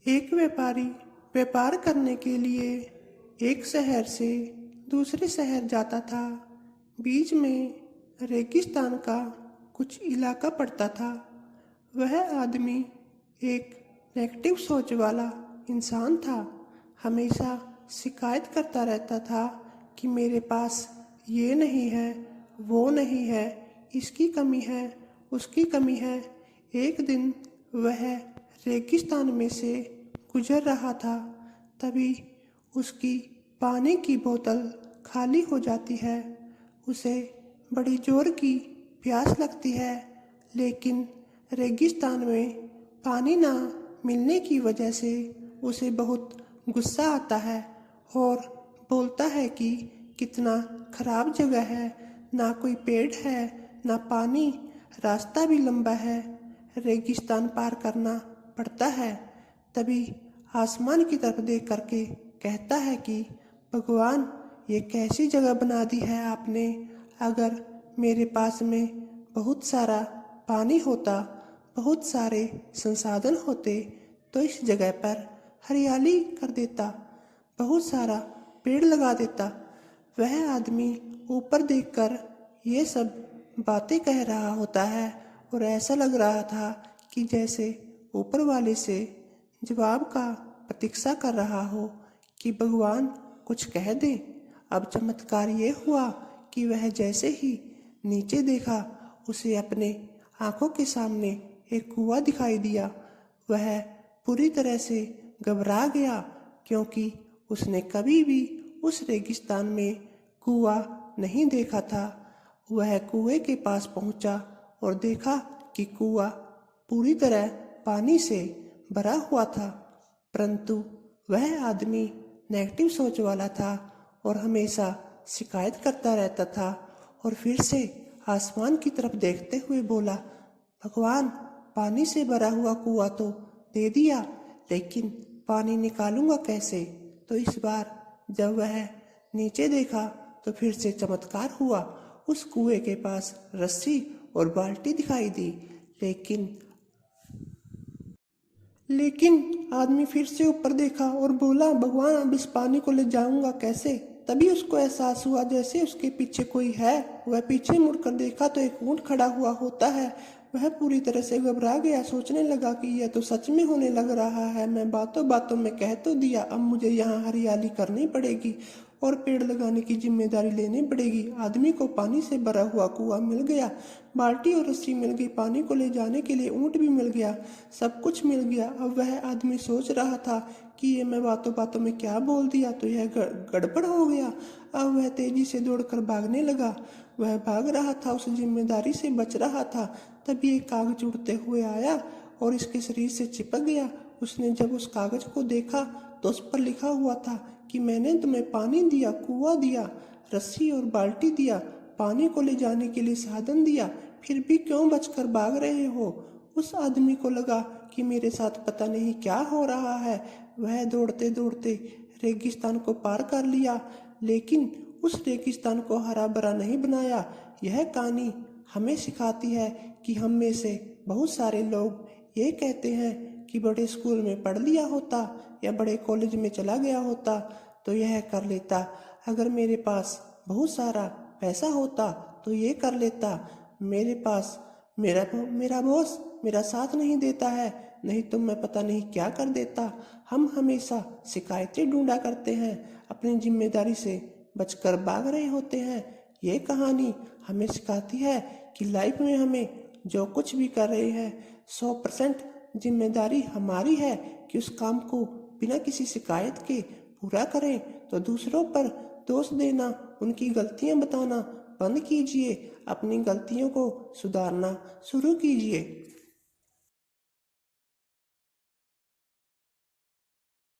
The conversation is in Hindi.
एक व्यापारी व्यापार करने के लिए एक शहर से दूसरे शहर जाता था। बीच में रेगिस्तान का कुछ इलाका पड़ता था। वह आदमी एक नेगेटिव सोच वाला इंसान था। हमेशा शिकायत करता रहता था कि मेरे पास ये नहीं है, वो नहीं है, इसकी कमी है, उसकी कमी है। एक दिन वह रेगिस्तान में से गुजर रहा था, तभी उसकी पानी की बोतल खाली हो जाती है। उसे बड़ी जोर की प्यास लगती है, लेकिन रेगिस्तान में पानी ना मिलने की वजह से उसे बहुत गुस्सा आता है और बोलता है कि कितना खराब जगह है, ना कोई पेड़ है, ना पानी, रास्ता भी लंबा है, रेगिस्तान पार करना पड़ता है। तभी आसमान की तरफ देख करके कहता है कि भगवान, ये कैसी जगह बना दी है आपने। अगर मेरे पास में बहुत सारा पानी होता, बहुत सारे संसाधन होते, तो इस जगह पर हरियाली कर देता, बहुत सारा पेड़ लगा देता। वह आदमी ऊपर देखकर ये सब बातें कह रहा होता है और ऐसा लग रहा था कि जैसे ऊपर वाले से जवाब का प्रतीक्षा कर रहा हो कि भगवान कुछ कह दे। अब चमत्कार ये हुआ कि वह जैसे ही नीचे देखा, उसे अपने आंखों के सामने एक कुआं दिखाई दिया। वह पूरी तरह से घबरा गया, क्योंकि उसने कभी भी उस रेगिस्तान में कुआं नहीं देखा था। वह कुएं के पास पहुंचा और देखा कि कुआं पूरी तरह पानी से भरा हुआ था, परंतु वह आदमी नेगेटिव सोच वाला था और हमेशा शिकायत करता रहता था। और फिर से आसमान की तरफ देखते हुए बोला, भगवान, पानी से भरा हुआ कुआं तो दे दिया, लेकिन पानी निकालूंगा कैसे। तो इस बार जब वह नीचे देखा तो फिर से चमत्कार हुआ। उस कुएं के पास रस्सी और बाल्टी दिखाई दी, लेकिन आदमी फिर से ऊपर देखा और बोला, भगवान, अब इस पानी को ले जाऊंगा कैसे। तभी उसको एहसास हुआ जैसे उसके पीछे कोई है। वह पीछे मुड़कर देखा तो एक ऊंट खड़ा हुआ होता है। वह पूरी तरह से घबरा गया, सोचने लगा कि यह तो सच में होने लग रहा है। मैं बातों बातों में कह तो दिया, अब मुझे यहाँ हरियाली करनी पड़ेगी और पेड़ लगाने की जिम्मेदारी लेनी पड़ेगी। आदमी को पानी से भरा हुआ कुआं मिल गया, बाल्टी और रस्सी मिल गई, पानी को ले जाने के लिए ऊंट भी मिल गया, सब कुछ मिल गया। अब वह आदमी सोच रहा था कि ये मैं बातों बातों में क्या बोल दिया, तो यह गड़बड़ हो गया। अब वह तेजी से दौड़कर भागने लगा। वह भाग रहा था, उस जिम्मेदारी से बच रहा था। तभी एक कागज उड़ते हुए आया और इसके शरीर से चिपक गया। उसने जब उस कागज को देखा तो उस पर लिखा हुआ था कि मैंने तुम्हें पानी दिया, कुआं दिया, रस्सी और बाल्टी दिया, पानी को ले जाने के लिए साधन दिया, फिर भी क्यों बचकर भाग रहे हो। उस आदमी को लगा कि मेरे साथ पता नहीं क्या हो रहा है। वह दौड़ते दौड़ते रेगिस्तान को पार कर लिया, लेकिन उस रेगिस्तान को हरा भरा नहीं बनाया। यह कहानी हमें सिखाती है कि हम में से बहुत सारे लोग ये कहते हैं कि बड़े स्कूल में पढ़ लिया होता या बड़े कॉलेज में चला गया होता तो यह कर लेता। अगर मेरे पास बहुत सारा पैसा होता तो ये कर लेता। मेरे पास मेरा बॉस मेरा साथ नहीं देता है, नहीं तो मैं पता नहीं क्या कर देता। हम हमेशा शिकायतें ढूंढा करते हैं, अपनी जिम्मेदारी से बचकर भाग रहे होते हैं। ये कहानी हमें सिखाती है कि लाइफ में हमें जो कुछ भी कर रहे हैं 100% जिम्मेदारी हमारी है कि उस काम को बिना किसी शिकायत के पूरा करें। तो दूसरों पर दोष देना, उनकी गलतियां बताना बंद कीजिए, अपनी गलतियों को सुधारना शुरू कीजिए।